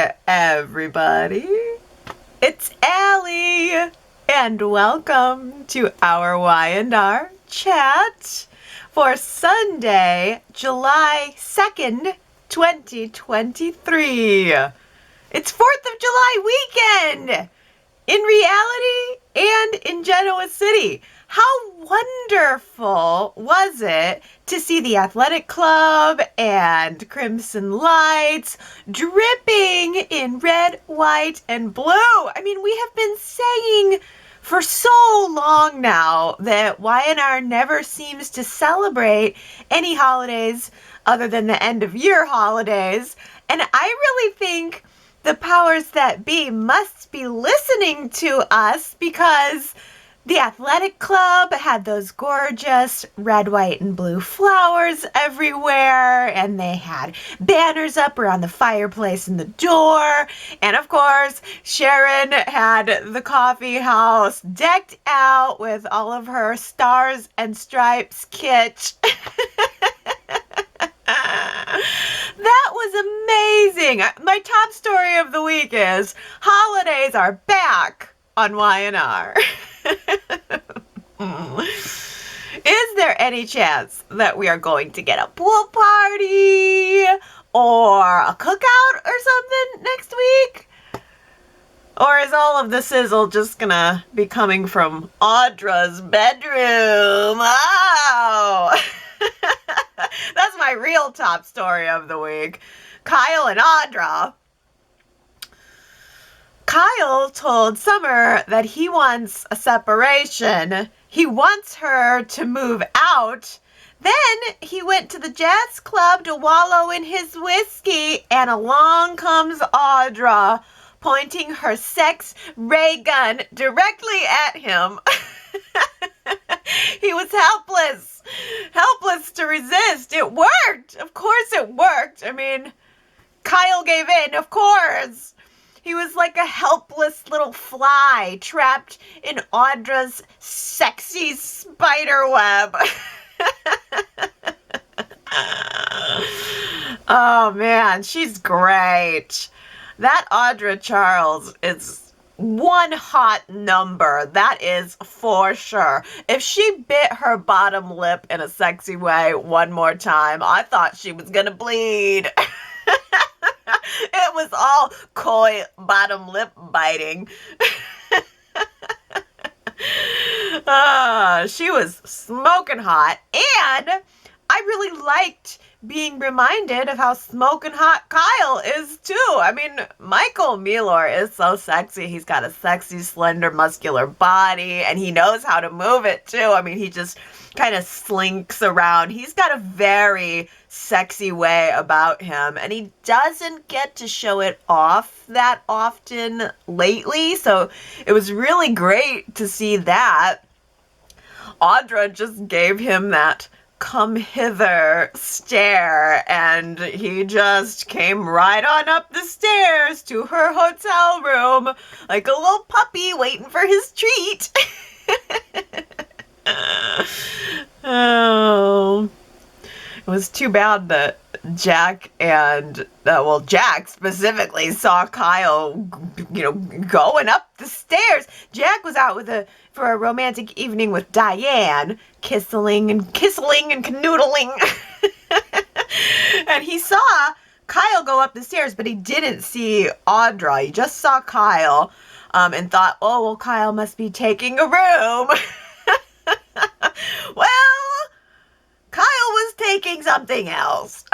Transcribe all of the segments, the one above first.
there, everybody. It's Allie, and welcome to our Y&R Chat for Sunday, July 2nd, 2023. It's 4th of July weekend in reality and in Genoa City. How wonderful was it to see the athletic club and crimson lights dripping in red, white, and blue? I mean, we have been saying for so long now that Y&R never seems to celebrate any holidays other than the end of year holidays. And I really think the powers that be must be listening to us, because the athletic club had those gorgeous red, white, and blue flowers everywhere, and they had banners up around the fireplace and the door. And of course, Sharon had the coffee house decked out with all of her stars and stripes kit. That was amazing. My top story of the week is holidays are back on Y&R. Is there any chance that we are going to get a pool party or a cookout or something next week? Or is all of the sizzle just gonna be coming from Audra's bedroom? Oh! That's my real top story of the week. Kyle and Audra. Kyle told Summer that he wants a separation. He wants her to move out. Then he went to the jazz club to wallow in his whiskey, and along comes Audra, pointing her sex ray gun directly at him. He was helpless to resist. It worked. Of course it worked. I mean, Kyle gave in, of course. He was like a helpless little fly trapped in Audra's sexy spider web. Oh man, she's great. That Audra Charles is one hot number. That is for sure. If she bit her bottom lip in a sexy way one more time, I thought she was gonna bleed. It was all coy bottom lip biting. She was smoking hot, and I really liked being reminded of how smoking hot Kyle is too. I mean, Michael Milor is so sexy. He's got a sexy, slender, muscular body, and he knows how to move it too. I mean, he just kind of slinks around. He's got a very sexy way about him, and he doesn't get to show it off that often lately, so it was really great to see that. Audra just gave him that come hither stare, and he just came right on up the stairs to her hotel room like a little puppy waiting for his treat. Oh, it was too bad that Jack and, Jack specifically saw Kyle, going up the stairs. Jack was out for a romantic evening with Diane, kissing and canoodling. And he saw Kyle go up the stairs, but he didn't see Audra. He just saw Kyle, and thought, oh, well, Kyle must be taking a room. Well, Kyle was taking something else.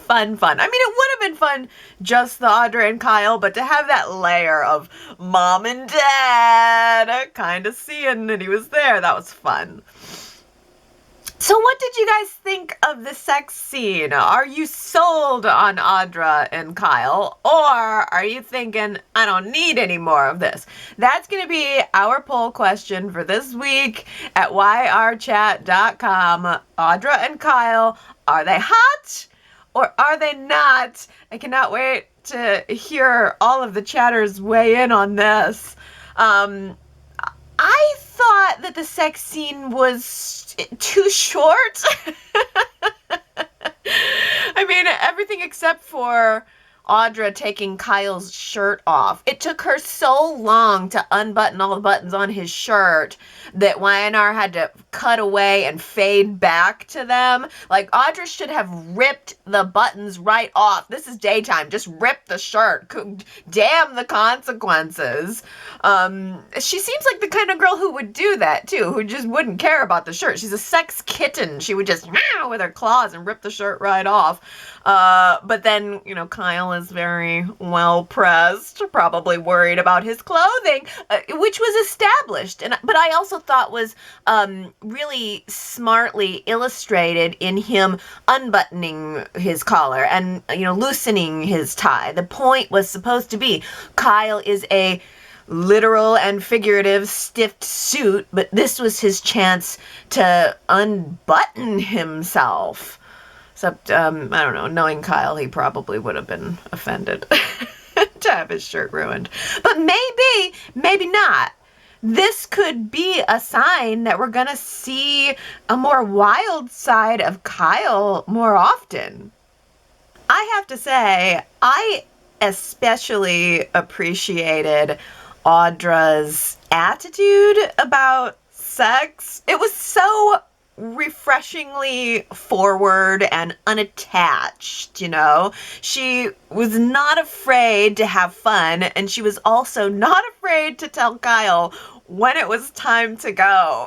Fun. I mean, it would have been fun just the Audra and Kyle, but to have that layer of mom and dad kind of seeing that he was there, that was fun. So what did you guys think of the sex scene? Are you sold on Audra and Kyle? Or are you thinking, I don't need any more of this? That's going to be our poll question for this week at yrchat.com. Audra and Kyle, are they hot or are they not? I cannot wait to hear all of the chatters weigh in on this. I thought that the sex scene was too short. everything except for Audra taking Kyle's shirt off. It took her so long to unbutton all the buttons on his shirt that Y&R had to cut away and fade back to them. Like, Audra should have ripped the buttons right off. This is daytime. Just rip the shirt. Damn the consequences. She seems like the kind of girl who would do that, too, who just wouldn't care about the shirt. She's a sex kitten. She would just meow with her claws and rip the shirt right off. But then, Kyle is very well pressed, probably worried about his clothing, which was established. But I also thought was really smartly illustrated in him unbuttoning his collar and, loosening his tie. The point was supposed to be Kyle is a literal and figurative stiffed suit, but this was his chance to unbutton himself. Except, I don't know, knowing Kyle, he probably would have been offended to have his shirt ruined. But maybe not. This could be a sign that we're going to see a more wild side of Kyle more often. I have to say, I especially appreciated Audra's attitude about sex. It was so refreshingly forward and unattached, She was not afraid to have fun, and she was also not afraid to tell Kyle when it was time to go.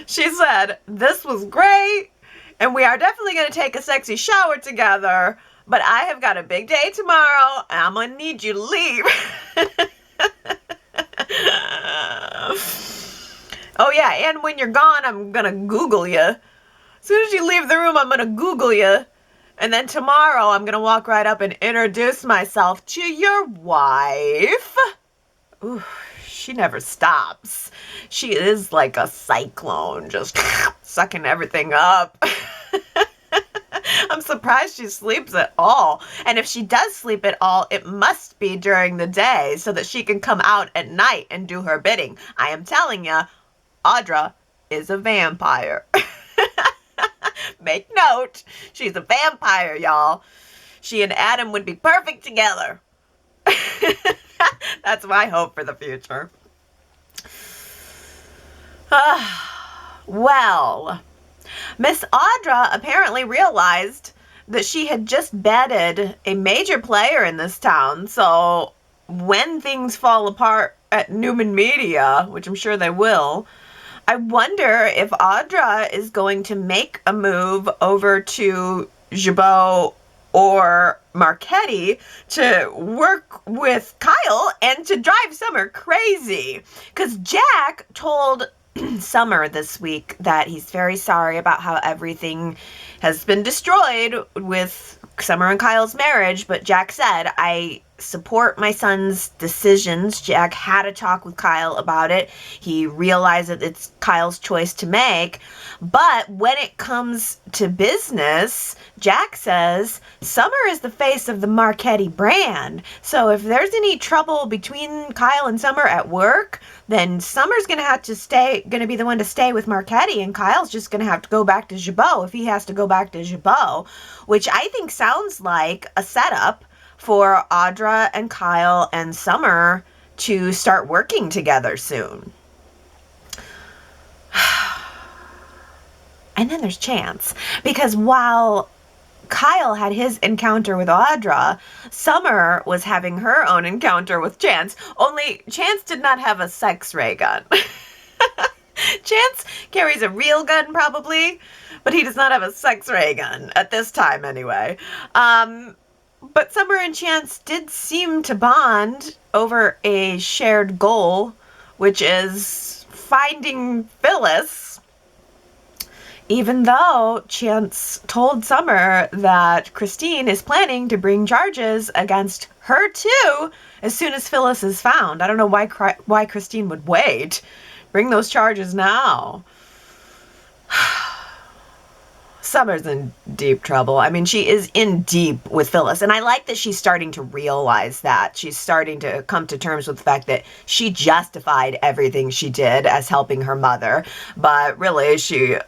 She said, "This was great, and we are definitely going to take a sexy shower together, but I have got a big day tomorrow, and I'm going to need you to leave." Oh, yeah, and when you're gone, I'm going to Google you. As soon as you leave the room, I'm going to Google you. And then tomorrow, I'm going to walk right up and introduce myself to your wife. Ooh, she never stops. She is like a cyclone, just sucking everything up. I'm surprised she sleeps at all. And if she does sleep at all, it must be during the day so that she can come out at night and do her bidding. I am telling you, Audra is a vampire. Make note, she's a vampire, y'all. She and Adam would be perfect together. That's my hope for the future. Well, Miss Audra apparently realized that she had just bedded a major player in this town, so when things fall apart at Newman Media, which I'm sure they will, I wonder if Audra is going to make a move over to Jabot or Marchetti to work with Kyle and to drive Summer crazy. Because Jack told Summer this week that he's very sorry about how everything has been destroyed with Summer and Kyle's marriage, but Jack said, "I support my son's decisions." Jack had a talk with Kyle about it. He realized that it's Kyle's choice to make. But when it comes to business, Jack says Summer is the face of the Marchetti brand. So if there's any trouble between Kyle and Summer at work, then Summer's going to be the one to stay with Marchetti, and Kyle's just going to have to go back to Jabot if he has to go back to Jabot, which I think sounds like a setup for Audra and Kyle and Summer to start working together soon. And then there's Chance, because while Kyle had his encounter with Audra, Summer was having her own encounter with Chance, only Chance did not have a sex ray gun. Chance carries a real gun probably, but he does not have a sex ray gun, at this time anyway. But Summer and Chance did seem to bond over a shared goal, which is finding Phyllis, even though Chance told Summer that Christine is planning to bring charges against her too as soon as Phyllis is found. I don't know why Christine would wait. Bring those charges now. Summer's in deep trouble. I mean, she is in deep with Phyllis. And I like that she's starting to realize that. She's starting to come to terms with the fact that she justified everything she did as helping her mother. But really, she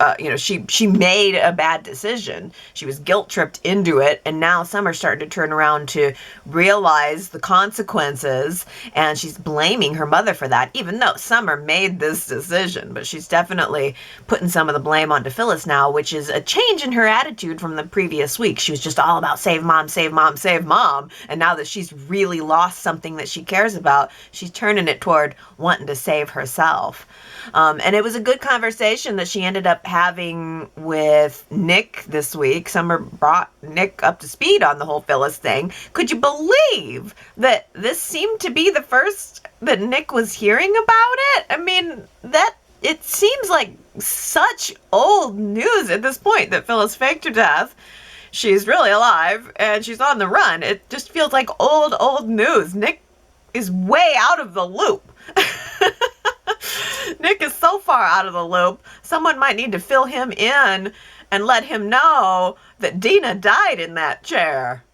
made a bad decision. She was guilt-tripped into it. And now Summer's starting to turn around to realize the consequences. And she's blaming her mother for that, even though Summer made this decision. But she's definitely putting some of the blame onto Phyllis now, which is a change in her attitude from the previous week. She was just all about save mom, save mom, save mom. And now that she's really lost something that she cares about, she's turning it toward wanting to save herself. And it was a good conversation that she ended up having with Nick this week. Summer brought Nick up to speed on the whole Phyllis thing. Could you believe that this seemed to be the first that Nick was hearing about it? I mean, it seems like such old news at this point that Phyllis faked her death. She's really alive and she's on the run. It just feels like old news. Nick is way out of the loop. Nick is so far out of the loop, someone might need to fill him in and let him know that Dina died in that chair.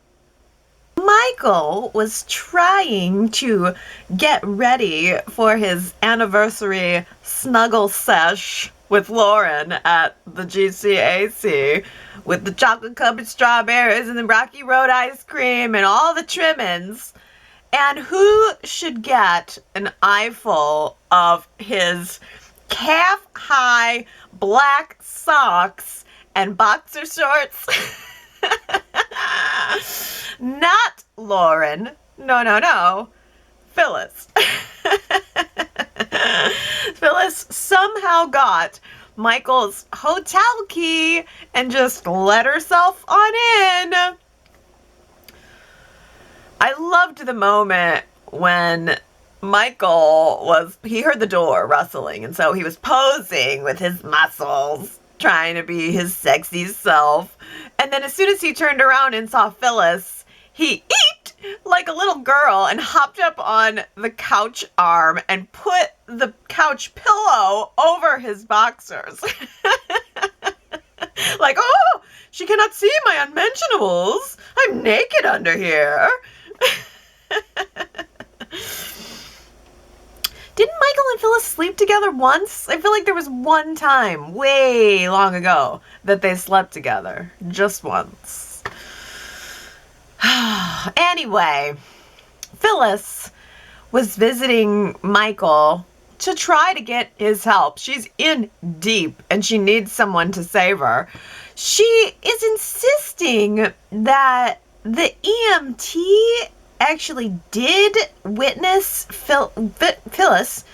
Michael was trying to get ready for his anniversary snuggle sesh with Lauren at the GCAC with the chocolate-covered strawberries and the Rocky Road ice cream and all the trimmings. And who should get an eyeful of his calf-high black socks and boxer shorts? Not Lauren. No. Phyllis. Phyllis somehow got Michael's hotel key and just let herself on in. I loved the moment when he heard the door rustling, and so he was posing with his muscles, trying to be his sexy self. And then as soon as he turned around and saw Phyllis, he eeped like a little girl and hopped up on the couch arm and put the couch pillow over his boxers. Like, oh, she cannot see my unmentionables. I'm naked under here. Didn't Michael and Phyllis sleep together once? I feel like there was one time way long ago that they slept together. Just once. Anyway, Phyllis was visiting Michael to try to get his help. She's in deep and she needs someone to save her. She is insisting that the EMT actually did witness Phyllis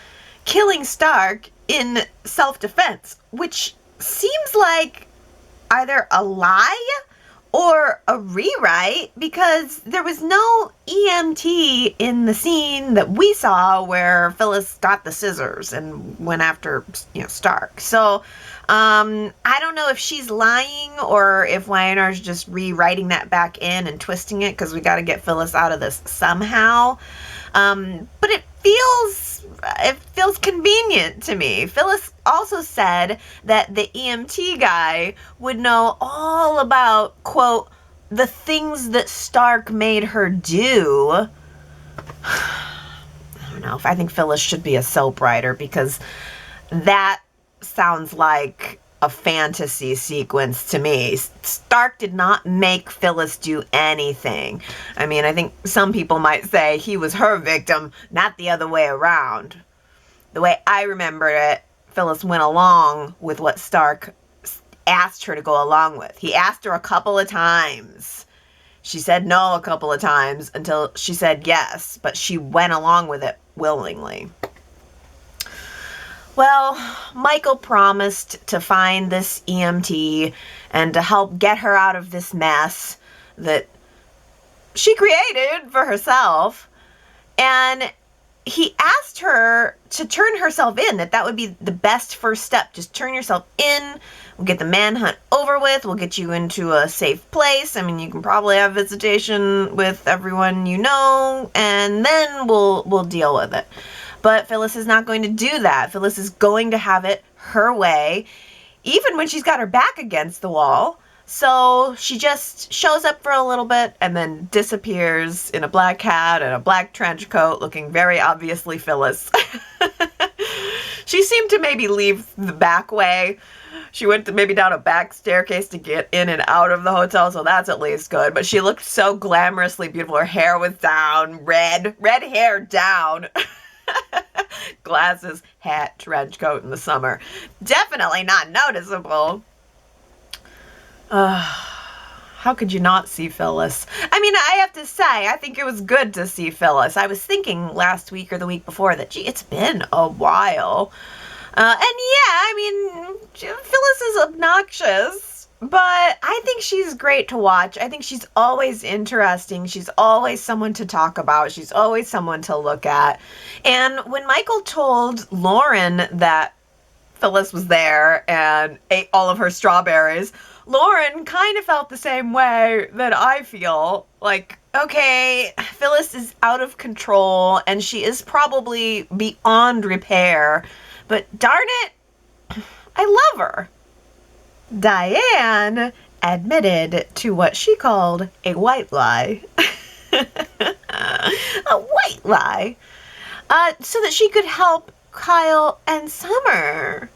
killing Stark in self-defense, which seems like either a lie or a rewrite, because there was no EMT in the scene that we saw where Phyllis got the scissors and went after, Stark. So I don't know if she's lying or if Y&R is just rewriting that back in and twisting it, because we got to get Phyllis out of this somehow. But it feels convenient to me. Phyllis also said that the EMT guy would know all about, quote, the things that Stark made her do. I don't know. I think Phyllis should be a soap writer, because that sounds like a fantasy sequence to me. Stark did not make Phyllis do anything. I mean, I think some people might say he was her victim, not the other way around. The way I remember it, Phyllis went along with what Stark asked her to go along with. He asked her a couple of times. She said no a couple of times until she said yes, but she went along with it willingly. Well, Michael promised to find this EMT and to help get her out of this mess that she created for herself. And he asked her to turn herself in, that would be the best first step. Just turn yourself in. We'll get the manhunt over with. We'll get you into a safe place. I mean, you can probably have visitation with everyone you know, and then we'll deal with it. But Phyllis is not going to do that. Phyllis is going to have it her way. even when she's got her back against the wall. So she just shows up for a little bit and then disappears in a black hat and a black trench coat, looking very obviously Phyllis. She seemed to maybe leave the back way. She went maybe down a back staircase to get in and out of the hotel, so that's at least good. But she looked so glamorously beautiful. Her hair was down, red hair down. Glasses, hat, trench coat in the summer. Definitely not noticeable. How could you not see Phyllis? I mean, I have to say, I think it was good to see Phyllis. I was thinking last week or the week before that, gee, it's been a while. And yeah, I mean, Phyllis is obnoxious, but I think she's great to watch. I think she's always interesting. She's always someone to talk about. She's always someone to look at. And when Michael told Lauren that Phyllis was there and ate all of her strawberries, Lauren kind of felt the same way that I feel. Like, okay, Phyllis is out of control and she is probably beyond repair, but darn it, I love her. Diane admitted to what she called a white lie. A white lie. So that she could help Kyle and Summer.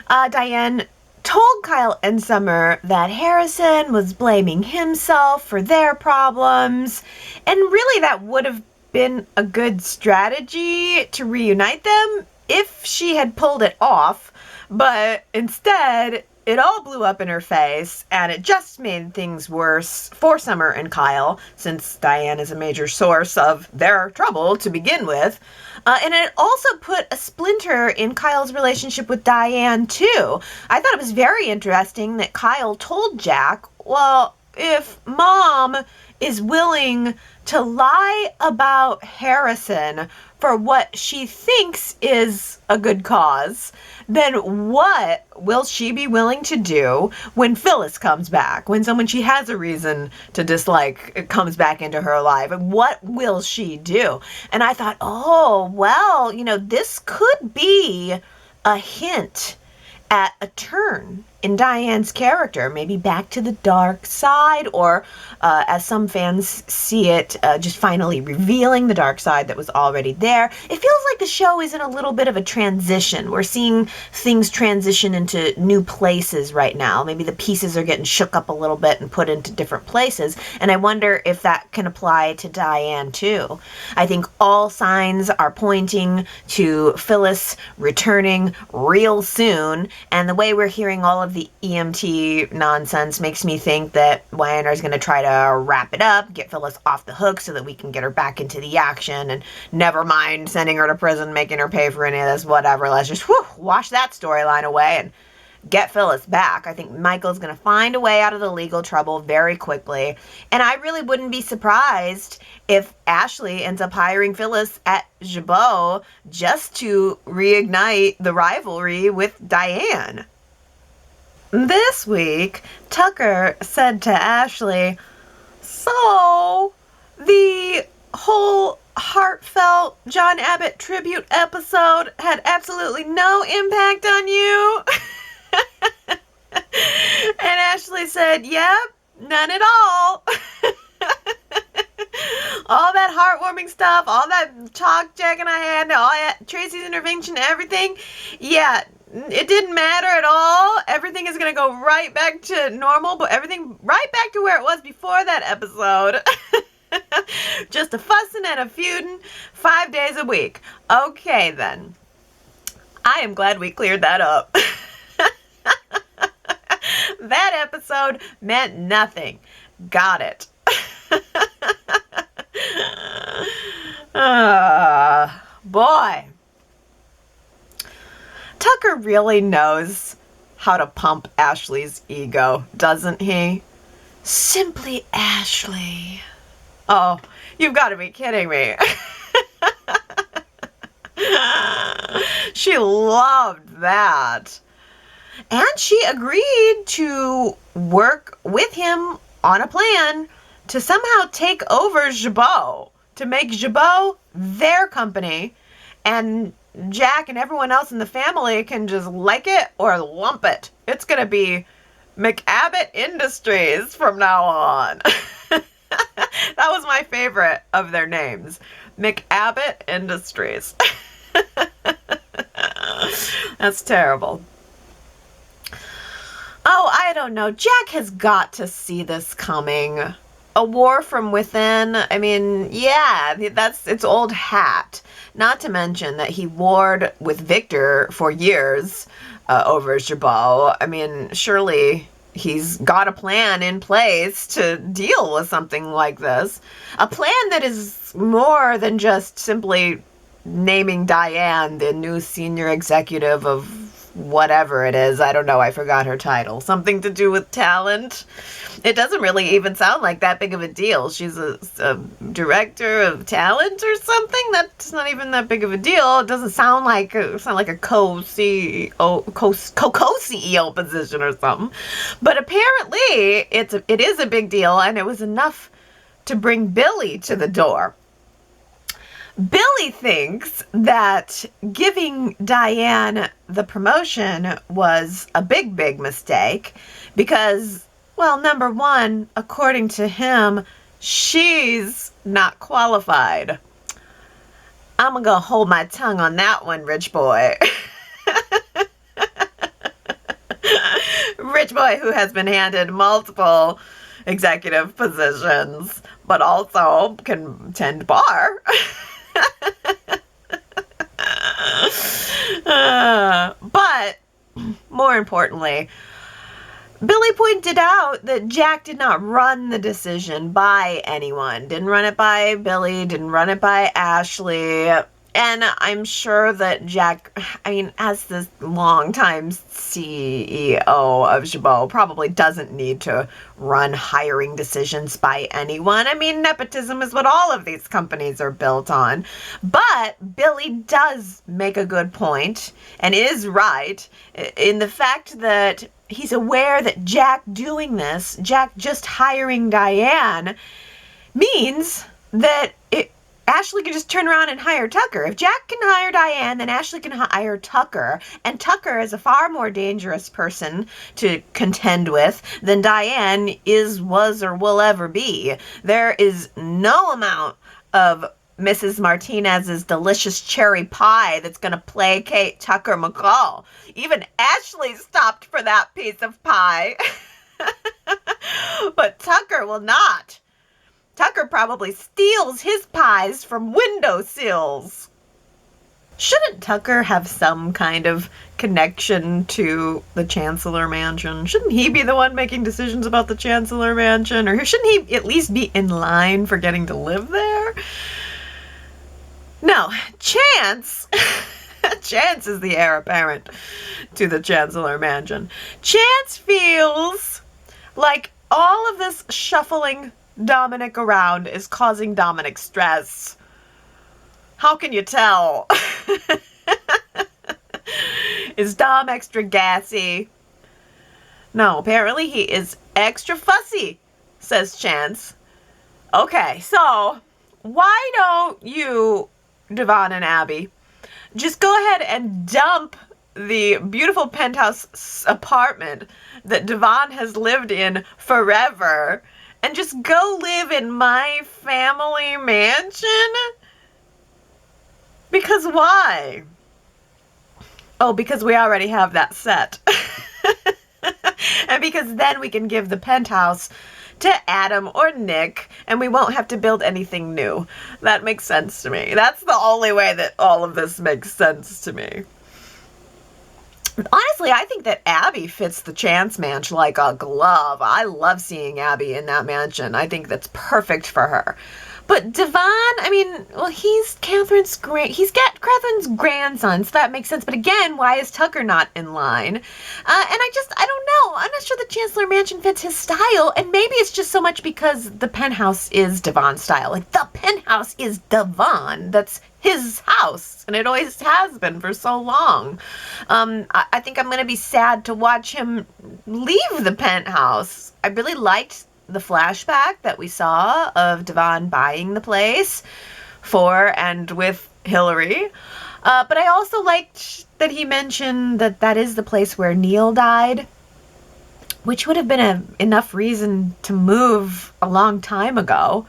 Diane told Kyle and Summer that Harrison was blaming himself for their problems, and really that would have been a good strategy to reunite them if she had pulled it off, but instead it all blew up in her face, and it just made things worse for Summer and Kyle, since Diane is a major source of their trouble to begin with. And it also put a splinter in Kyle's relationship with Diane, too. I thought it was very interesting that Kyle told Jack, well, if Mom is willing to lie about Harrison for what she thinks is a good cause, then what will she be willing to do when Phyllis comes back? When someone she has a reason to dislike comes back into her life? And what will she do? And I thought, oh, well, this could be a hint at a turn in Diane's character, maybe back to the dark side, or as some fans see it, just finally revealing the dark side that was already there. It feels like the show is in a little bit of a transition. We're seeing things transition into new places right now. Maybe the pieces are getting shook up a little bit and put into different places, and I wonder if that can apply to Diane too. I think all signs are pointing to Phyllis returning real soon, and the way we're hearing all of the EMT nonsense makes me think that Y&R is going to try to wrap it up, get Phyllis off the hook so that we can get her back into the action, and never mind sending her to prison, making her pay for any of this, whatever. Let's just wash that storyline away and get Phyllis back. I think Michael's going to find a way out of the legal trouble very quickly, and I really wouldn't be surprised if Ashley ends up hiring Phyllis at Jabot just to reignite the rivalry with Diane. This week, Tucker said to Ashley, so the whole heartfelt John Abbott tribute episode had absolutely no impact on you? And Ashley said, yep, none at all. All that heartwarming stuff, all that talk Jack and I had, all that Tracy's intervention, everything, yeah, it didn't matter at all. Everything is going to go right back to normal, but everything right back to where it was before that episode. Just a fussing and a feuding 5 days a week. Okay, then. I am glad we cleared that up. That episode meant nothing. Got it. Boy. Tucker really knows how to pump Ashley's ego, doesn't he? Simply Ashley. Oh, you've got to be kidding me. She loved that. And she agreed to work with him on a plan to somehow take over Jabot, to make Jabot their company, and Jack and everyone else in the family can just like it or lump it. It's going to be McAbbott Industries from now on. That was my favorite of their names. McAbbott Industries. That's terrible. Oh, I don't know. Jack has got to see this coming. A war from within. I mean, yeah, it's old hat. Not to mention that he warred with Victor for years over Jabot. I mean, surely he's got a plan in place to deal with something like this. A plan that is more than just simply naming Diane the new senior executive of whatever it is. I don't know. I forgot her title. Something to do with talent. It doesn't really even sound like that big of a deal. She's a director of talent or something. That's not even that big of a deal. It doesn't sound like a co-CEO position or something. But apparently it is a big deal, and it was enough to bring Billy to the door. Billy thinks that giving Diane the promotion was a big, big mistake because, well, number one, according to him, she's not qualified. I'm going to hold my tongue on that one, rich boy. Rich boy who has been handed multiple executive positions, but also can tend bar. But more importantly, Billy pointed out that Jack did not run the decision by anyone. Didn't run it by Billy, didn't run it by Ashley. And I'm sure that Jack, as the longtime CEO of Jabot, probably doesn't need to run hiring decisions by anyone. Nepotism is what all of these companies are built on. But Billy does make a good point and is right in the fact that he's aware that Jack doing this, Jack just hiring Diane, means that Ashley can just turn around and hire Tucker. If Jack can hire Diane, then Ashley can hire Tucker. And Tucker is a far more dangerous person to contend with than Diane is, was, or will ever be. There is no amount of Mrs. Martinez's delicious cherry pie that's going to placate Tucker McCall. Even Ashley stopped for that piece of pie. But Tucker will not. Tucker probably steals his pies from windowsills. Shouldn't Tucker have some kind of connection to the Chancellor Mansion? Shouldn't he be the one making decisions about the Chancellor Mansion? Or shouldn't he at least be in line for getting to live there? No, Chance. Chance is the heir apparent to the Chancellor Mansion. Chance feels like all of this shuffling Dominic around is causing Dominic stress. How can you tell? Is Dom extra gassy? No, apparently he is extra fussy, says Chance. Okay, so why don't you, Devon and Abby, just go ahead and dump the beautiful penthouse apartment that Devon has lived in forever and just go live in my family mansion? Because why? Oh, because we already have that set. And because then we can give the penthouse to Adam or Nick, and we won't have to build anything new. That makes sense to me. That's the only way that all of this makes sense to me. Honestly, I think that Abby fits the Chance Manch like a glove. I love seeing Abby in that mansion. I think that's perfect for her. But Devon, he's Catherine's Catherine's grandson, so that makes sense. But again, why is Tucker not in line? And I don't know. I'm not sure the Chancellor Mansion fits his style. And maybe it's just so much because the penthouse is Devon's style. Like, the penthouse is Devon. That's his house. And it always has been for so long. I think I'm going to be sad to watch him leave the penthouse. I really liked the flashback that we saw of Devon buying the place for and with Hillary. But I also liked that he mentioned that that is the place where Neil died, which would have been enough reason to move a long time ago.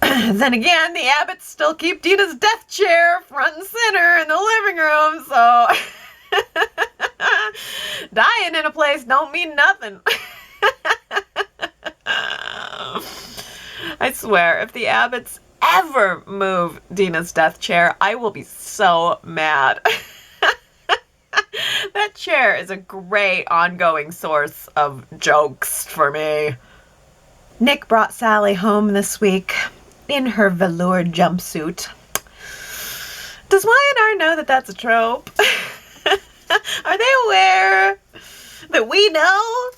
Then again, the Abbotts still keep Dina's death chair front and center in the living room, so dying in a place don't mean nothing. I swear, if the Abbotts ever move Dina's death chair, I will be so mad. That chair is a great ongoing source of jokes for me. Nick brought Sally home this week in her velour jumpsuit. Does Y&R know that that's a trope? Are they aware that we know?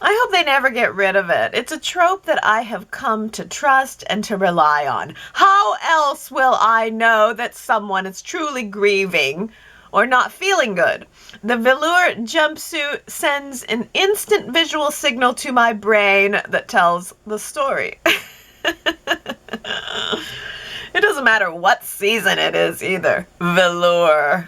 I hope they never get rid of it. It's a trope that I have come to trust and to rely on. How else will I know that someone is truly grieving or not feeling good? The velour jumpsuit sends an instant visual signal to my brain that tells the story. It doesn't matter what season it is either. Velour.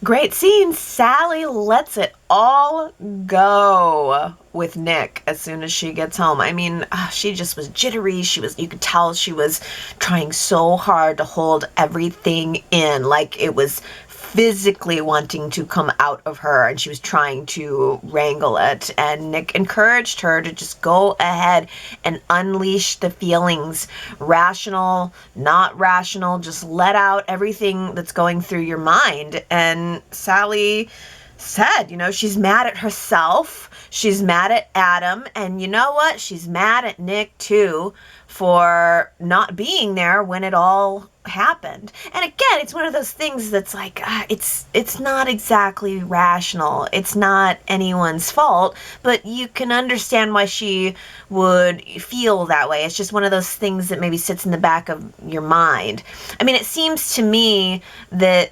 Great scene. Sally lets it all go with Nick as soon as she gets home. I mean, she just was jittery. You could tell she was trying so hard to hold everything in, like it was physically wanting to come out of her, and she was trying to wrangle it. And Nick encouraged her to just go ahead and unleash the feelings. Rational, not rational, just let out everything that's going through your mind. And Sally said, she's mad at herself, she's mad at Adam, and you know what? She's mad at Nick too for not being there when it all happened. And again, it's one of those things that's like, it's not exactly rational. It's not anyone's fault, but you can understand why she would feel that way. It's just one of those things that maybe sits in the back of your mind. I mean, it seems to me that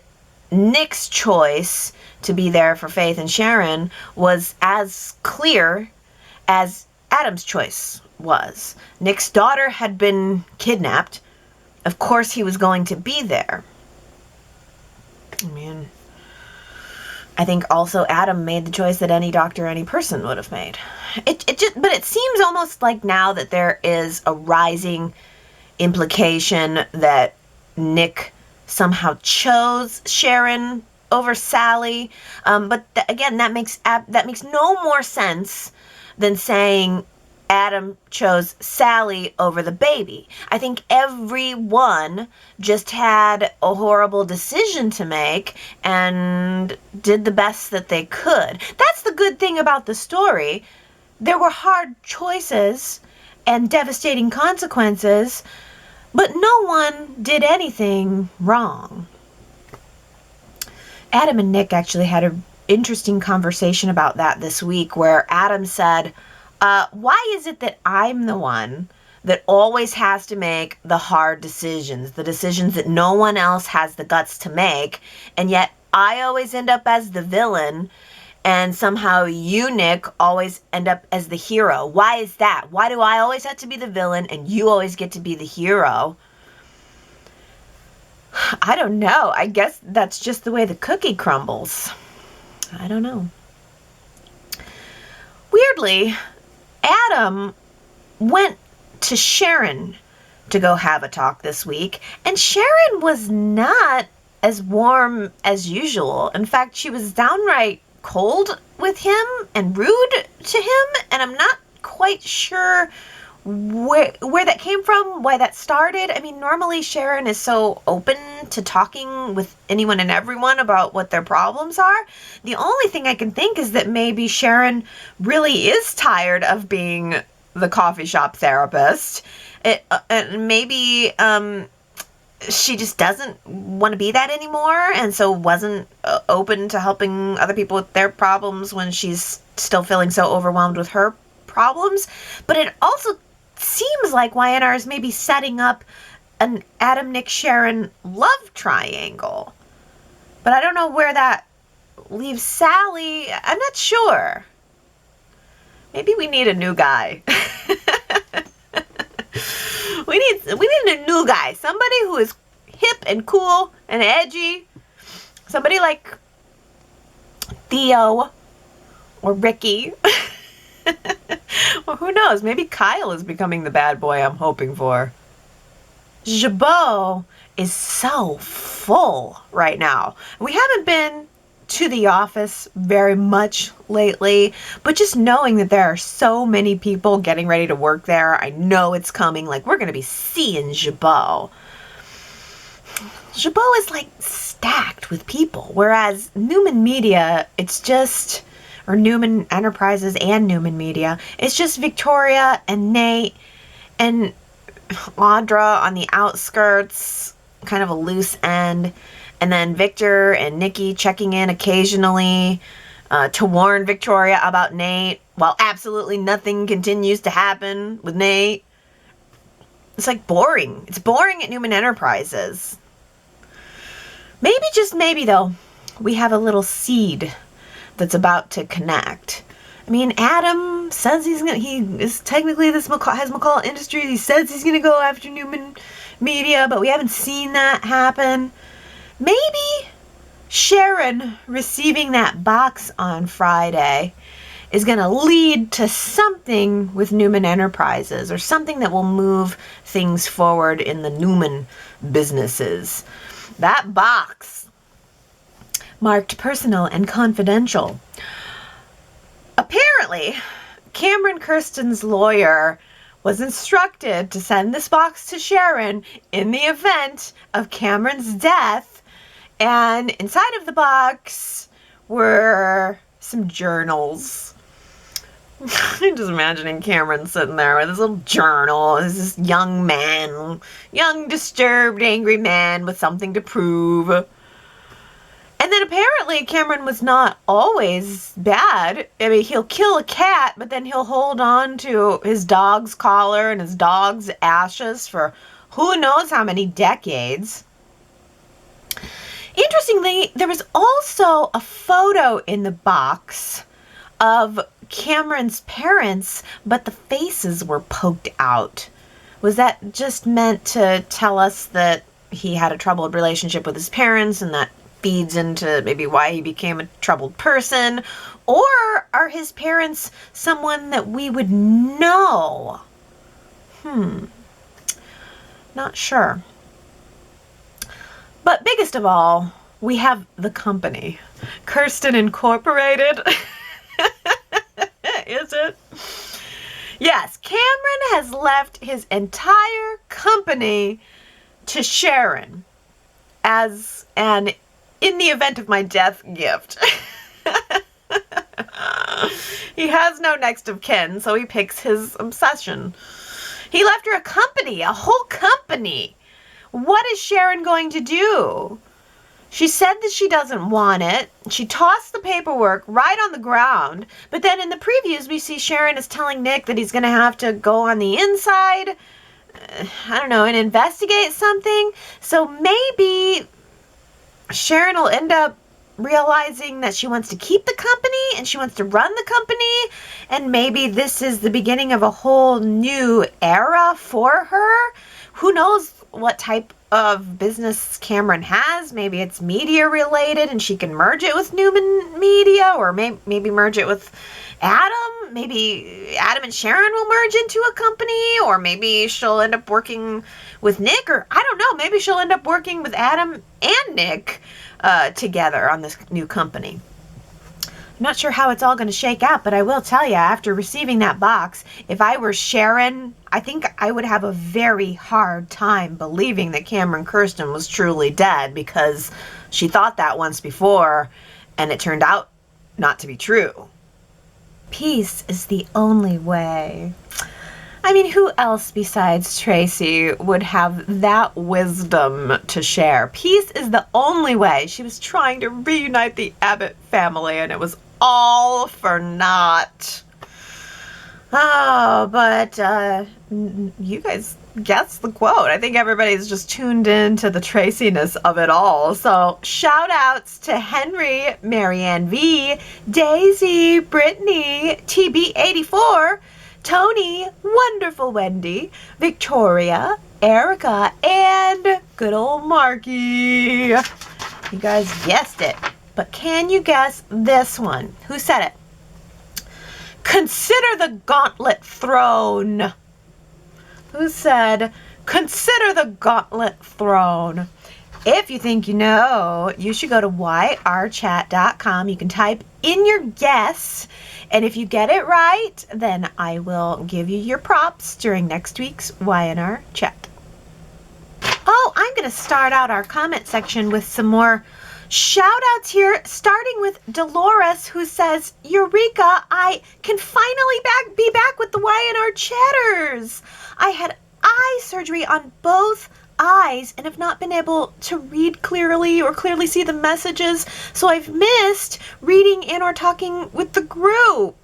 Nick's choice to be there for Faith and Sharon was as clear as Adam's choice was. Nick's daughter had been kidnapped. Of course he was going to be there. I mean, I think also Adam made the choice that any doctor, any person would have made. But it seems almost like now that there is a rising implication that Nick somehow chose Sharon over Sally. But again, that makes no more sense than saying Adam chose Sally over the baby. I think everyone just had a horrible decision to make and did the best that they could. That's the good thing about the story. There were hard choices and devastating consequences, but no one did anything wrong. Adam and Nick actually had an interesting conversation about that this week, where Adam said, why is it that I'm the one that always has to make the hard decisions, the decisions that no one else has the guts to make, and yet I always end up as the villain, and somehow you, Nick, always end up as the hero? Why is that? Why do I always have to be the villain and you always get to be the hero? I don't know. I guess that's just the way the cookie crumbles. I don't know. Weirdly, Adam went to Sharon to go have a talk this week, and Sharon was not as warm as usual. In fact, she was downright cold with him and rude to him, and I'm not quite sure where that came from, why that started. I mean, normally Sharon is so open to talking with anyone and everyone about what their problems are. The only thing I can think is that maybe Sharon really is tired of being the coffee shop therapist. And maybe she just doesn't want to be that anymore, and so wasn't open to helping other people with their problems when she's still feeling so overwhelmed with her problems. But it also seems like Y&R is maybe setting up an Adam, Nick, Sharon love triangle. But I don't know where that leaves Sally. I'm not sure. Maybe we need a new guy. We need a new guy. Somebody who is hip and cool and edgy. Somebody like Theo or Ricky. Well, who knows? Maybe Kyle is becoming the bad boy I'm hoping for. Jabot is so full right now. We haven't been to the office very much lately, but just knowing that there are so many people getting ready to work there, I know it's coming. Like, we're going to be seeing Jabot. Jabot is like stacked with people, whereas Newman Media, it's just, or Newman Enterprises and Newman Media, it's just Victoria and Nate and Audra on the outskirts, kind of a loose end, and then Victor and Nikki checking in occasionally to warn Victoria about Nate, while absolutely nothing continues to happen with Nate. It's like boring. It's boring at Newman Enterprises. Maybe, just maybe though, we have a little seed that's about to connect. I mean, Adam says he is technically has McCall Industries. He says he's going to go after Newman Media, but we haven't seen that happen. Maybe Sharon receiving that box on Friday is going to lead to something with Newman Enterprises, or something that will move things forward in the Newman businesses. That box, marked personal and confidential. Apparently, Cameron Kirsten's lawyer was instructed to send this box to Sharon in the event of Cameron's death, and inside of the box were some journals. I'm just imagining Cameron sitting there with his little journal, as this young man, young, disturbed, angry man with something to prove. And then apparently Cameron was not always bad. I mean, he'll kill a cat, but then he'll hold on to his dog's collar and his dog's ashes for who knows how many decades. Interestingly, there was also a photo in the box of Cameron's parents, but the faces were poked out. Was that just meant to tell us that he had a troubled relationship with his parents, and that feeds into maybe why he became a troubled person? Or are his parents someone that we would know? Not sure. But biggest of all, we have the company. Kirsten Incorporated. Is it? Yes, Cameron has left his entire company to Sharon as an in the event of my death gift. He has no next of kin, so he picks his obsession. He left her a company, a whole company. What is Sharon going to do? She said that she doesn't want it. She tossed the paperwork right on the ground. But then in the previews, we see Sharon is telling Nick that he's going to have to go on the inside, I don't know, and investigate something. So maybe Sharon will end up realizing that she wants to keep the company and she wants to run the company. And maybe this is the beginning of a whole new era for her. Who knows what type of business Cameron has. Maybe it's media related and she can merge it with Newman Media, or maybe merge it with Adam. Maybe Adam and Sharon will merge into a company, or maybe she'll end up working with Nick, or I don't know, maybe she'll end up working with Adam and Nick together on this new company. I'm not sure how it's all going to shake out, but I will tell you, after receiving that box, if I were Sharon, I think I would have a very hard time believing that Cameron Kirsten was truly dead, because she thought that once before, and it turned out not to be true. Peace is the only way. I mean, who else besides Tracy would have that wisdom to share? Peace is the only way. She was trying to reunite the Abbott family, and it was all for naught. Oh, but you guys guessed the quote. I think everybody's just tuned in to the Traciness of it all. So shout outs to Henry, Marianne V, Daisy, Brittany, TB84, Tony, Wonderful Wendy, Victoria, Erica, and good old Marky. You guys guessed it. But can you guess this one? Who said it? Consider the gauntlet thrown. Who said, consider the gauntlet thrown? If you think you know, you should go to yrchat.com. You can type in your guess, and if you get it right, then I will give you your props during next week's Y&R Chat. Oh, I'm going to start out our comment section with some more shout outs here, starting with Dolores, who says, Eureka, I can finally be back with the Y&R Chatters. I had eye surgery on both eyes and have not been able to read clearly or clearly see the messages, so I've missed reading and or talking with the group.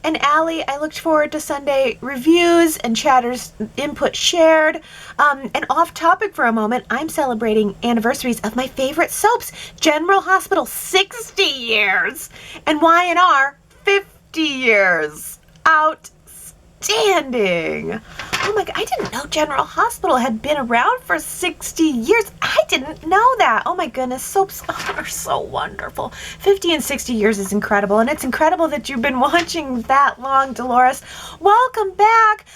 And Allie, I looked forward to Sunday reviews and Chatter's input shared. And off topic for a moment, I'm celebrating anniversaries of my favorite soaps. General Hospital, 60 years. And Y&R, 50 years. Outstanding. Oh my God, I didn't know General Hospital had been around for 60 years. I didn't know that. Oh my goodness, soaps are so wonderful. 50 and 60 years is incredible, and it's incredible that you've been watching that long, Dolores. Welcome back.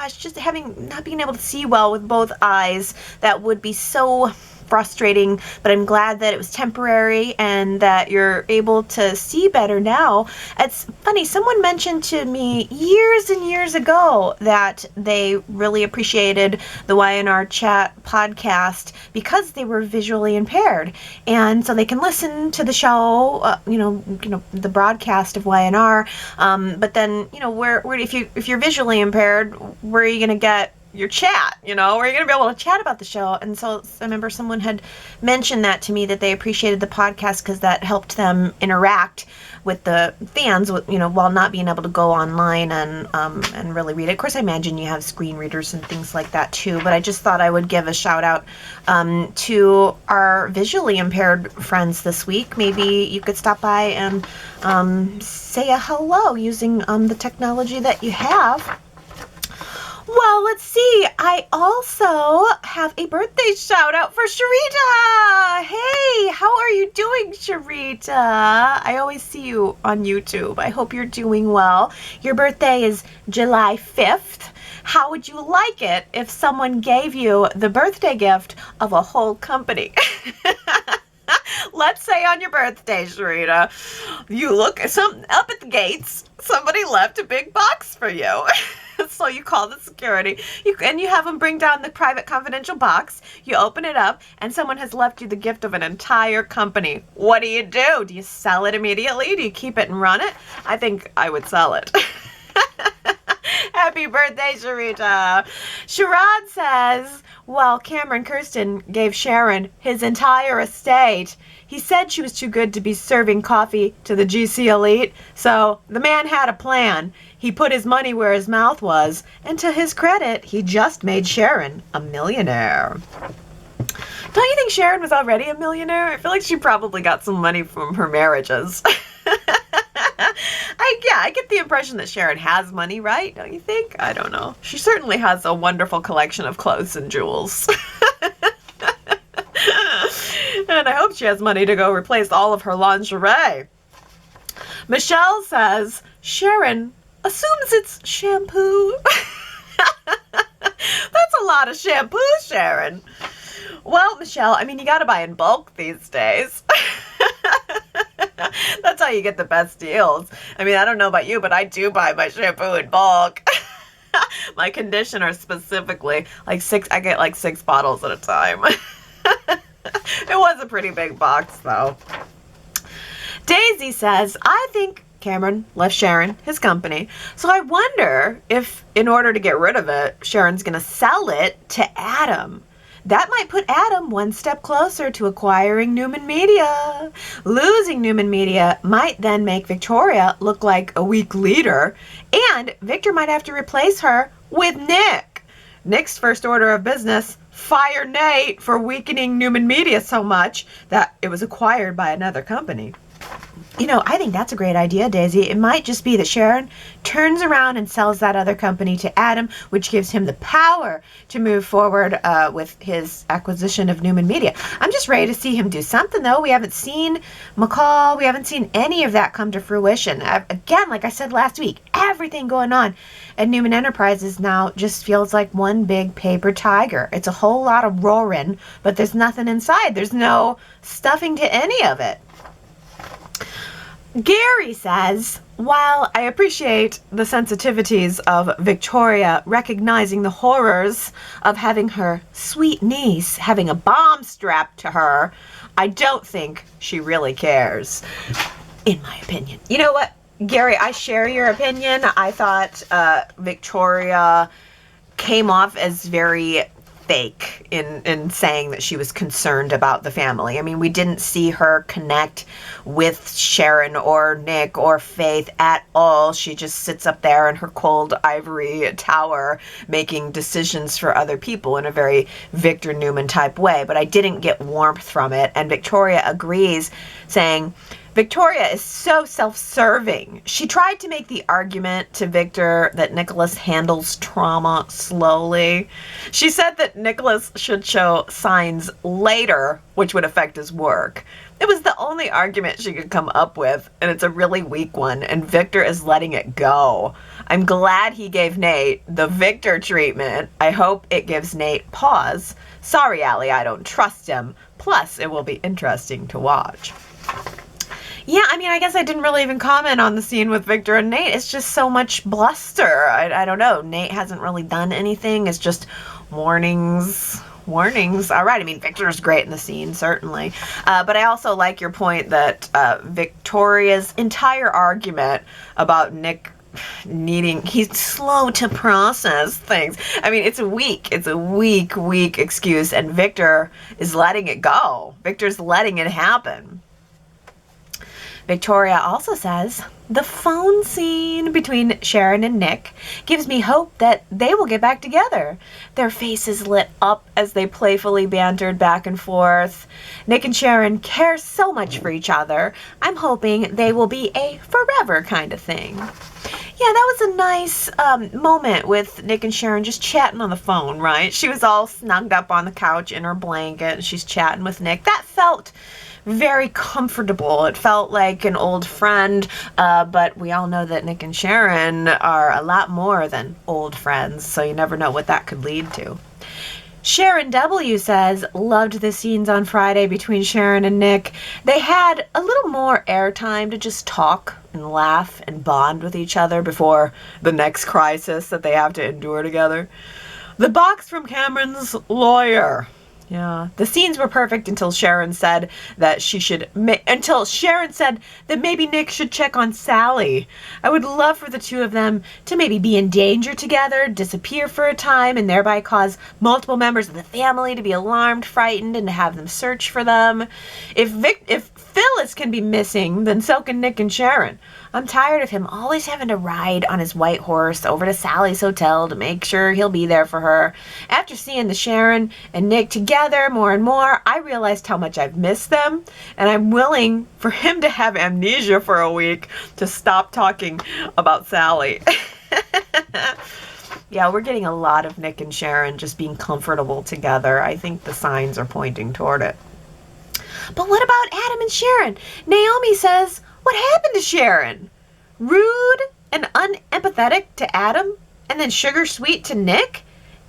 Just not being able to see well with both eyes, that would be so frustrating, but I'm glad that it was temporary and that you're able to see better now. It's funny, someone mentioned to me years and years ago that they really appreciated the Y&R Chat podcast because they were visually impaired, and so they can listen to the show, the broadcast of Y&R, but then, where if you're visually impaired, where are you going to get your chat, where you're going to be able to chat about the show? And so I remember someone had mentioned that to me, that they appreciated the podcast because that helped them interact with the fans, while not being able to go online and really read it. Of course, I imagine you have screen readers and things like that too, but I just thought I would give a shout out to our visually impaired friends this week. Maybe you could stop by and say a hello using the technology that you have. Well, let's see. I also have a birthday shout out for Sharita. Hey, how are you doing, Sharita? I always see you on YouTube. I hope you're doing well. Your birthday is July 5th. How would you like it if someone gave you the birthday gift of a whole company? Let's say on your birthday, Sharita, you look up at the gates, somebody left a big box for you. So you call the security, and you have them bring down the private confidential box. You open it up, and someone has left you the gift of an entire company. What do you do? Do you sell it immediately? Do you keep it and run it? I think I would sell it. Happy birthday, Sharita. Sharad says, well, Cameron Kirsten gave Sharon his entire estate. He said she was too good to be serving coffee to the GC elite, so the man had a plan. He put his money where his mouth was, and to his credit, he just made Sharon a millionaire. Don't you think Sharon was already a millionaire? I feel like she probably got some money from her marriages. I get the impression that Sharon has money, right? Don't you think? I don't know. She certainly has a wonderful collection of clothes and jewels. And I hope she has money to go replace all of her lingerie. Michelle says, Sharon assumes it's shampoo. That's a lot of shampoo, Sharon. Well, Michelle, you got to buy in bulk these days. That's how you get the best deals. I don't know about you, but I do buy my shampoo in bulk. My conditioner specifically, I get 6 bottles at a time. It was a pretty big box, though. Daisy says, I think Cameron left Sharon his company, so I wonder if, in order to get rid of it, Sharon's going to sell it to Adam. That might put Adam one step closer to acquiring Newman Media. Losing Newman Media might then make Victoria look like a weak leader, and Victor might have to replace her with Nick. Nick's first order of business, fire Nate for weakening Newman Media so much that it was acquired by another company. I think that's a great idea, Daisy. It might just be that Sharon turns around and sells that other company to Adam, which gives him the power to move forward with his acquisition of Newman Media. I'm just ready to see him do something, though. We haven't seen McCall. We haven't seen any of that come to fruition. Again, like I said last week, everything going on at Newman Enterprises now just feels like one big paper tiger. It's a whole lot of roaring, but there's nothing inside. There's no stuffing to any of it. Gary says, while I appreciate the sensitivities of Victoria recognizing the horrors of having her sweet niece having a bomb strapped to her, I don't think she really cares, in my opinion. You know what, Gary, I share your opinion. I thought Victoria came off as very fake in saying that she was concerned about the family. I mean, we didn't see her connect with Sharon or Nick or Faith at all. She just sits up there in her cold ivory tower making decisions for other people in a very Victor Newman type way. But I didn't get warmth from it. And Victoria agrees, saying, Victoria is so self-serving. She tried to make the argument to Victor that Nicholas handles trauma slowly. She said that Nicholas should show signs later, which would affect his work. It was the only argument she could come up with, and it's a really weak one, and Victor is letting it go. I'm glad he gave Nate the Victor treatment. I hope it gives Nate pause. Sorry, Allie, I don't trust him. Plus, it will be interesting to watch. Yeah, I mean, I guess I didn't really even comment on the scene with Victor and Nate. It's just so much bluster. I don't know. Nate hasn't really done anything. It's just warnings. All right. I mean, Victor's great in the scene, certainly. But I also like your point that Victoria's entire argument about Nick he's slow to process things. I mean, it's a weak excuse, and Victor is letting it go. Victor's letting it happen. Victoria also says, the phone scene between Sharon and Nick gives me hope that they will get back together. Their faces lit up as they playfully bantered back and forth. Nick and Sharon care so much for each other. I'm hoping they will be a forever kind of thing. Yeah, that was a nice moment with Nick and Sharon just chatting on the phone, right? She was all snugged up on the couch in her blanket, and she's chatting with Nick. That felt very comfortable. It felt like an old friend, but we all know that Nick and Sharon are a lot more than old friends, so you never know what that could lead to. Sharon W. says, loved the scenes on Friday between Sharon and Nick. They had a little more airtime to just talk and laugh and bond with each other before the next crisis that they have to endure together. The box from Cameron's lawyer. Yeah, the scenes were perfect until Sharon said that maybe Nick should check on Sally. I would love for the two of them to maybe be in danger together, disappear for a time, and thereby cause multiple members of the family to be alarmed, frightened, and to have them search for them. If Phyllis can be missing, then so can Nick and Sharon. I'm tired of him always having to ride on his white horse over to Sally's hotel to make sure he'll be there for her. After seeing the Sharon and Nick together more and more, I realized how much I've missed them, and I'm willing for him to have amnesia for a week to stop talking about Sally. Yeah, we're getting a lot of Nick and Sharon just being comfortable together. I think the signs are pointing toward it. But what about Adam and Sharon? Naomi says, what happened to Sharon? Rude and unempathetic to Adam, and then sugar sweet to Nick?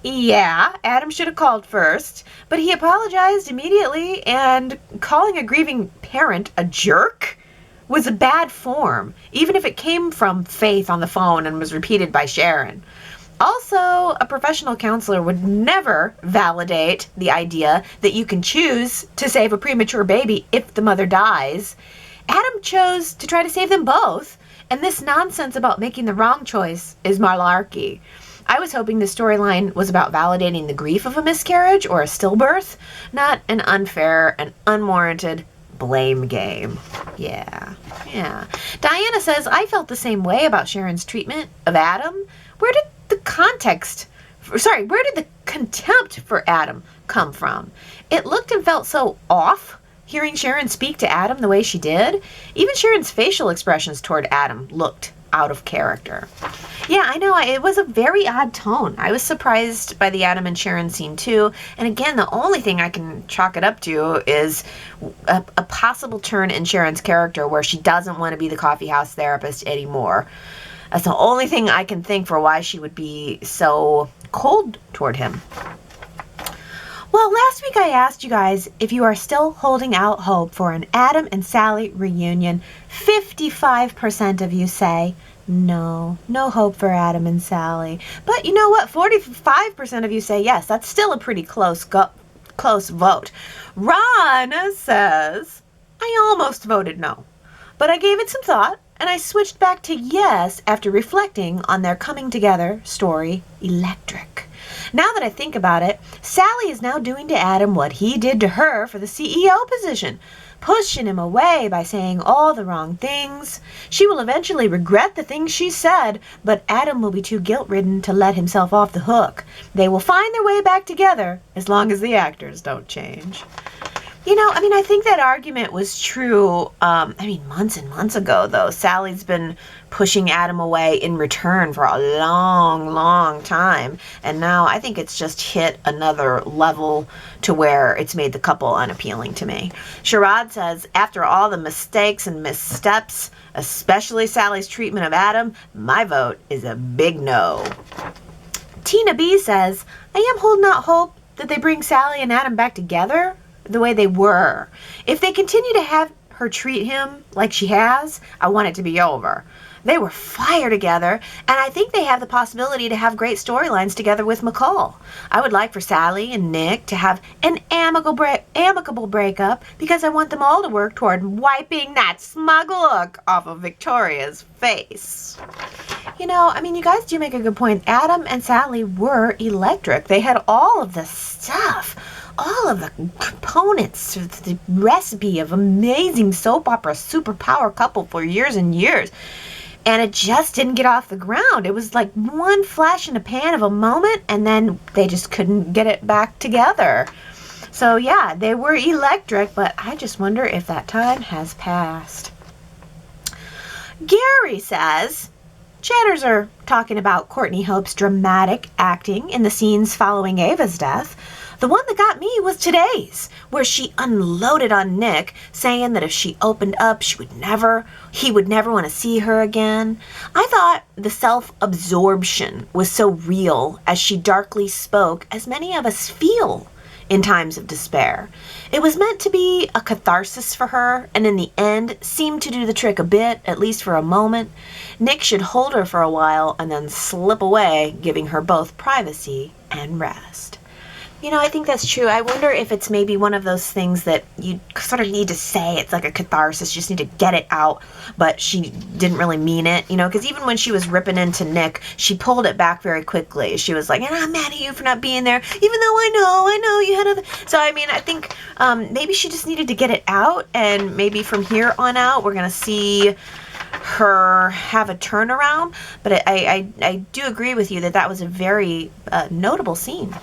Yeah, Adam should have called first, but he apologized immediately, and calling a grieving parent a jerk was a bad form, even if it came from Faith on the phone and was repeated by Sharon. Also, a professional counselor would never validate the idea that you can choose to save a premature baby if the mother dies. Adam chose to try to save them both, and this nonsense about making the wrong choice is malarkey. I was hoping the storyline was about validating the grief of a miscarriage or a stillbirth, not an unfair and unwarranted blame game. Yeah. Diana says, I felt the same way about Sharon's treatment of Adam. Where did the contempt for Adam come from? It looked and felt so off hearing Sharon speak to Adam the way she did. Even Sharon's facial expressions toward Adam looked out of character. Yeah, I know, it was a very odd tone. I was surprised by the Adam and Sharon scene too. And again, the only thing I can chalk it up to is a possible turn in Sharon's character where she doesn't want to be the coffee house therapist anymore. That's the only thing I can think for why she would be so cold toward him. Well, last week I asked you guys if you are still holding out hope for an Adam and Sally reunion. 55% of you say, no hope for Adam and Sally. But you know what? 45% of you say yes. That's still a pretty close vote. Ron says, I almost voted no, but I gave it some thought, and I switched back to yes after reflecting on their coming together story, Electric. Now that I think about it, Sally is now doing to Adam what he did to her for the CEO position, pushing him away by saying all the wrong things. She will eventually regret the things she said, but Adam will be too guilt-ridden to let himself off the hook. They will find their way back together as long as the actors don't change. You know, I think that argument was true, months and months ago, though. Sally's been pushing Adam away in return for a long, long time. And now I think it's just hit another level to where it's made the couple unappealing to me. Sherrod says, after all the mistakes and missteps, especially Sally's treatment of Adam, my vote is a big no. Tina B says, I am holding out hope that they bring Sally and Adam back together the way they were. If they continue to have her treat him like she has, I want it to be over. They were fire together, and I think they have the possibility to have great storylines together with McCall. I would like for Sally and Nick to have an amicable breakup because I want them all to work toward wiping that smug look off of Victoria's face. You know, you guys do make a good point. Adam and Sally were electric. They had all of the stuff, all of the components, the recipe of amazing soap opera superpower couple for years and years. And it just didn't get off the ground. It was like one flash in the pan of a moment, and then they just couldn't get it back together. So yeah, they were electric, but I just wonder if that time has passed. Gary says, chatters are talking about Courtney Hope's dramatic acting in the scenes following Ava's death. The one that got me was today's, where she unloaded on Nick, saying that if she opened up, he would never want to see her again. I thought the self-absorption was so real as she darkly spoke, as many of us feel in times of despair. It was meant to be a catharsis for her, and in the end, seemed to do the trick a bit, at least for a moment. Nick should hold her for a while and then slip away, giving her both privacy and rest. You know, I think that's true. I wonder if it's maybe one of those things that you sort of need to say. It's like a catharsis. You just need to get it out, but she didn't really mean it, because even when she was ripping into Nick, she pulled it back very quickly. She was like, and I'm mad at you for not being there, even though I know you had other... So, I think maybe she just needed to get it out, and maybe from here on out, we're going to see her have a turnaround. But I do agree with you that was a very notable scene.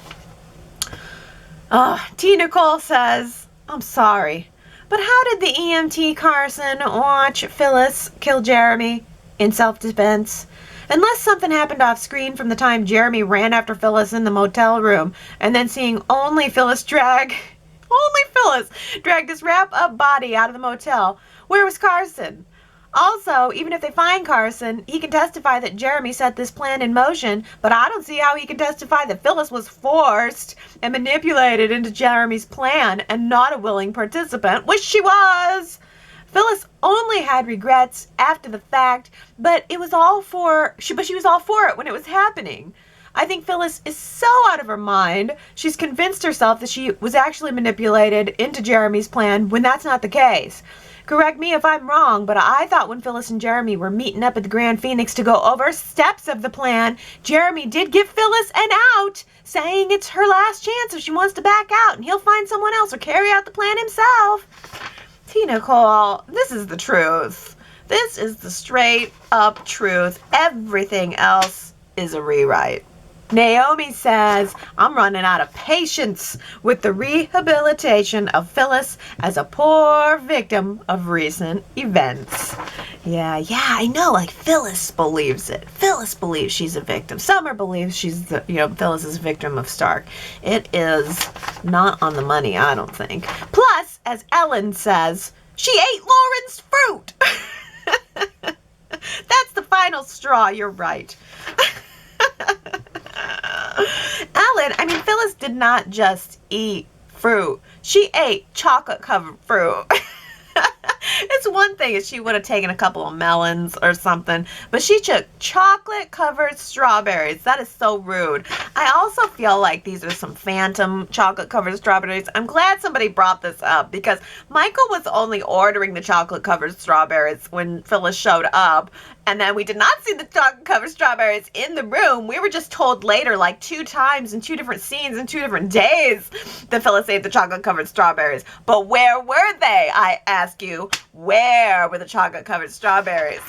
T. Nicole says, I'm sorry, but how did the EMT Carson watch Phyllis kill Jeremy in self-defense? Unless something happened off screen from the time Jeremy ran after Phyllis in the motel room and then seeing only Phyllis drag this wrap-up body out of the motel. Where was Carson? Also, even if they find Carson, he can testify that Jeremy set this plan in motion, but I don't see how he can testify that Phyllis was forced and manipulated into Jeremy's plan and not a willing participant, which she was. Phyllis only had regrets after the fact, but she was all for it when it was happening. I think Phyllis is so out of her mind, she's convinced herself that she was actually manipulated into Jeremy's plan when that's not the case. Correct me if I'm wrong, but I thought when Phyllis and Jeremy were meeting up at the Grand Phoenix to go over steps of the plan, Jeremy did give Phyllis an out, saying it's her last chance if she wants to back out, and he'll find someone else or carry out the plan himself. T. Nicole, this is the truth. This is the straight up truth. Everything else is a rewrite. Naomi says, I'm running out of patience with the rehabilitation of Phyllis as a poor victim of recent events. Yeah, I know, like Phyllis believes it. Phyllis believes she's a victim. Summer believes she's Phyllis is a victim of Stark. It is not on the money, I don't think. Plus, as Ellen says, she ate Lauren's fruit. That's the final straw, you're right. Phyllis did not just eat fruit. She ate chocolate-covered fruit. It's one thing if she would have taken a couple of melons or something, but she took chocolate-covered strawberries. That is so rude. I also feel like these are some phantom chocolate-covered strawberries. I'm glad somebody brought this up because Michael was only ordering the chocolate-covered strawberries when Phyllis showed up, and then we did not see the chocolate-covered strawberries in the room. We were just told later, like 2 times in 2 different scenes in 2 different days, that Phyllis ate the chocolate-covered strawberries. But where were they, I ask you? Where were the chocolate-covered strawberries?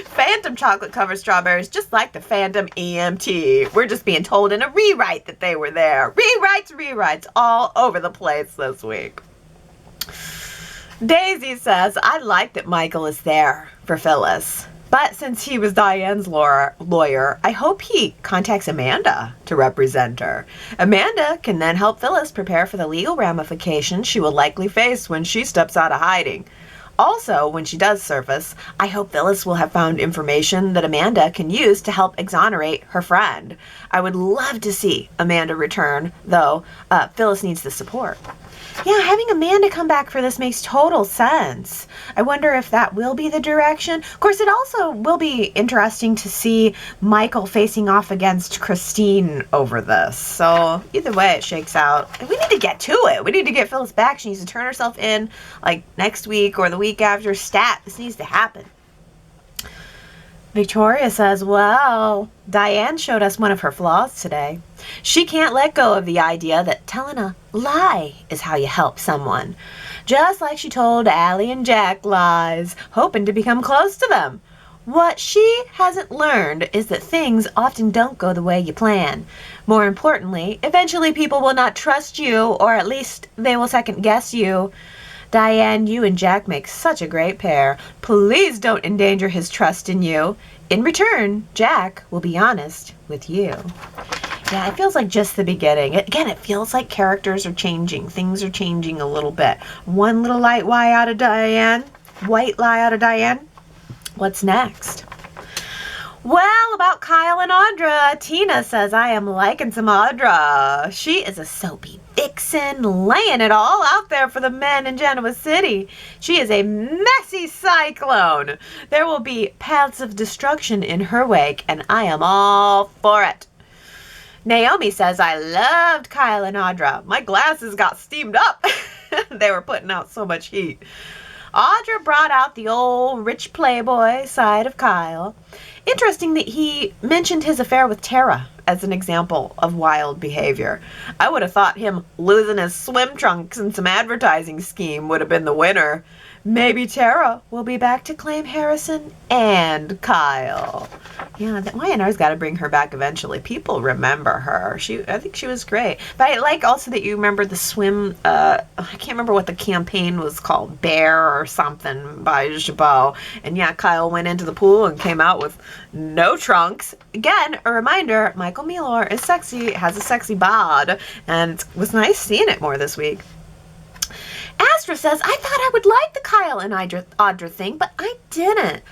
Phantom chocolate-covered strawberries, just like the Phantom EMT. We're just being told in a rewrite that they were there. Rewrites all over the place this week. Daisy says, I like that Michael is there for Phyllis. But since he was Diane's lawyer, I hope he contacts Amanda to represent her. Amanda can then help Phyllis prepare for the legal ramifications she will likely face when she steps out of hiding. Also, when she does surface, I hope Phyllis will have found information that Amanda can use to help exonerate her friend. I would love to see Amanda return, though Phyllis needs the support. Yeah, having Amanda come back for this makes total sense. I wonder if that will be the direction. Of course, it also will be interesting to see Michael facing off against Christine over this. So either way it shakes out. We need to get to it. We need to get Phyllis back. She needs to turn herself in like next week or the week after. Stat, this needs to happen. Victoria says, well, Diane showed us one of her flaws today. She can't let go of the idea that telling a lie is how you help someone. Just like she told Allie and Jack lies, hoping to become close to them. What she hasn't learned is that things often don't go the way you plan. More importantly, eventually people will not trust you, or at least they will second guess you. Diane, you and Jack make such a great pair. Please don't endanger his trust in you. In return, Jack will be honest with you. Yeah, it feels like just the beginning. Again, it feels like characters are changing. Things are changing a little bit. One little white lie out of Diane. What's next? Well, about Kyle and Audra, Tina says, I am liking some Audra. She is a soapy vixen, laying it all out there for the men in Genoa City. She is a messy cyclone. There will be paths of destruction in her wake, and I am all for it. Naomi says, I loved Kyle and Audra. My glasses got steamed up. They were putting out so much heat. Audra brought out the old rich playboy side of Kyle. Interesting that he mentioned his affair with Tara as an example of wild behavior. I would have thought him losing his swim trunks in some advertising scheme would have been the winner. Maybe Tara will be back to claim Harrison and Kyle. Yeah, the Y&R's got to bring her back eventually. People remember her. I think she was great. But I like also that you remember the swim, I can't remember what the campaign was called, Bear or something by Jabot. And yeah, Kyle went into the pool and came out with no trunks. Again, a reminder, Michael Milor is sexy, has a sexy bod, and it was nice seeing it more this week. Astra says, I thought I would like the Kyle and Audra thing, but I didn't.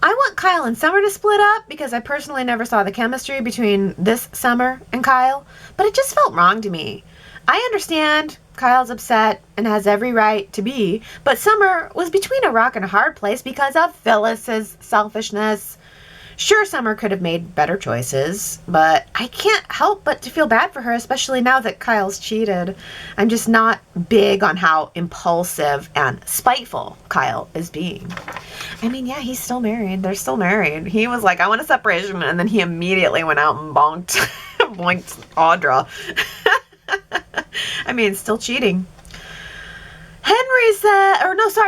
I want Kyle and Summer to split up because I personally never saw the chemistry between this Summer and Kyle, but it just felt wrong to me. I understand Kyle's upset and has every right to be, but Summer was between a rock and a hard place because of Phyllis's selfishness. Sure, Summer could have made better choices, but I can't help but to feel bad for her, especially now that Kyle's cheated. I'm just not big on how impulsive and spiteful Kyle is being. I mean, yeah, he's still married. They're still married. He was like, I want a separation, and then he immediately went out and bonked Audra. I mean, still cheating.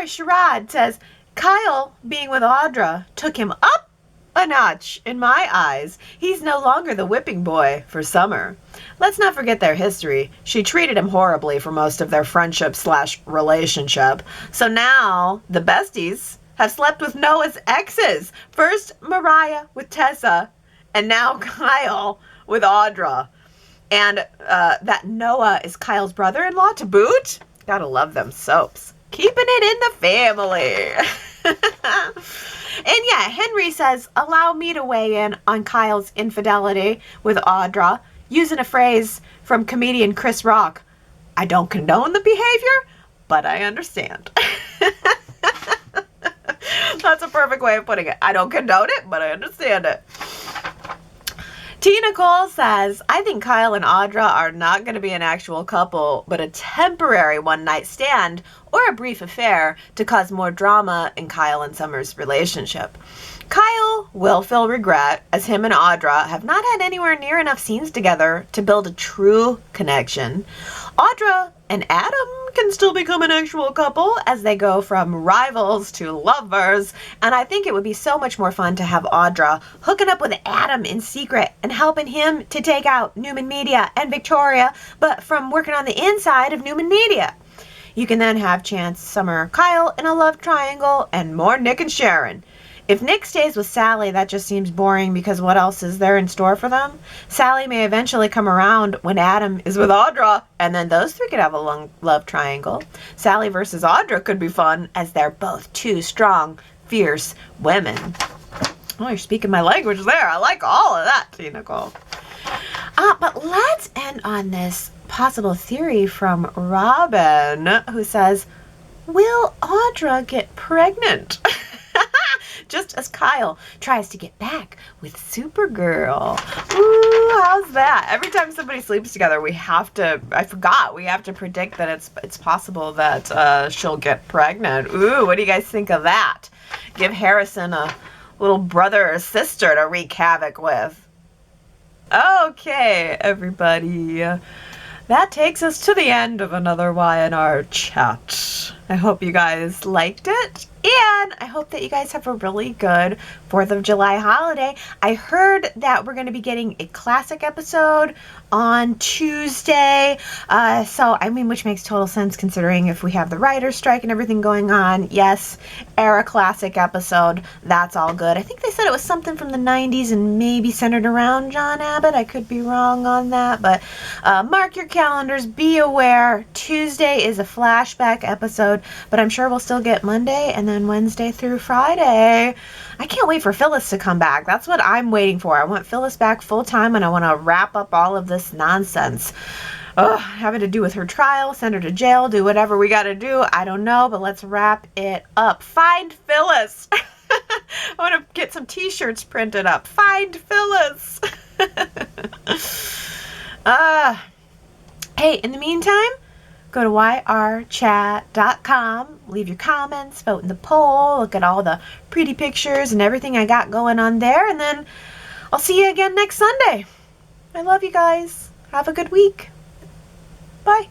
Sherrod says, Kyle being with Audra took him up a a notch in my eyes. He's no longer the whipping boy for Summer. Let's not forget their history. She treated him horribly for most of their friendship/relationship. So now the besties have slept with Noah's exes. First Mariah with Tessa, and now Kyle with Audra. And that Noah is Kyle's brother-in-law to boot. Gotta love them soaps. Keeping it in the family. And yeah, Henry says, allow me to weigh in on Kyle's infidelity with Audra, using a phrase from comedian Chris Rock. I don't condone the behavior, but I understand. That's a perfect way of putting it. I don't condone it, but I understand it. Tina Cole says, I think Kyle and Audra are not going to be an actual couple, but a temporary one-night stand or a brief affair to cause more drama in Kyle and Summer's relationship. Kyle will feel regret, as him and Audra have not had anywhere near enough scenes together to build a true connection. Audra and Adam can still become an actual couple as they go from rivals to lovers, and I think it would be so much more fun to have Audra hooking up with Adam in secret and helping him to take out Newman Media and Victoria, but from working on the inside of Newman Media. You can then have Chance, Summer, Kyle in a love triangle, and more Nick and Sharon. If Nick stays with Sally, that just seems boring because what else is there in store for them? Sally may eventually come around when Adam is with Audra, and then those three could have a long love triangle. Sally versus Audra could be fun as they're both two strong, fierce women. Oh, you're speaking my language there. I like all of that, Tina Cole. But let's end on this possible theory from Robin, who says, will Audra get pregnant? Just as Kyle tries to get back with Supergirl. Ooh, how's that? Every time somebody sleeps together, we have to predict that it's possible that she'll get pregnant. Ooh, what do you guys think of that? Give Harrison a little brother or sister to wreak havoc with. Okay, everybody. That takes us to the end of another Y&R Chat. I hope you guys liked it, and I hope that you guys have a really good 4th of July holiday. I heard that we're going to be getting a classic episode on Tuesday, which makes total sense considering if we have the writer's strike and everything going on. Yes, era classic episode, that's all good. I think they said it was something from the 90s and maybe centered around John Abbott. I could be wrong on that, but mark your calendars, be aware, Tuesday is a flashback episode, but I'm sure we'll still get Monday and then Wednesday through Friday. I can't wait for Phyllis to come back. That's what I'm waiting for. I want Phyllis back full time, and I want to wrap up all of this nonsense. Having to do with her trial, send her to jail, do whatever we got to do. I don't know, but let's wrap it up. Find Phyllis. I want to get some t-shirts printed up. Find Phyllis. Hey, in the meantime, go to yrchat.com, leave your comments, vote in the poll, look at all the pretty pictures and everything I got going on there, and then I'll see you again next Sunday. I love you guys. Have a good week. Bye.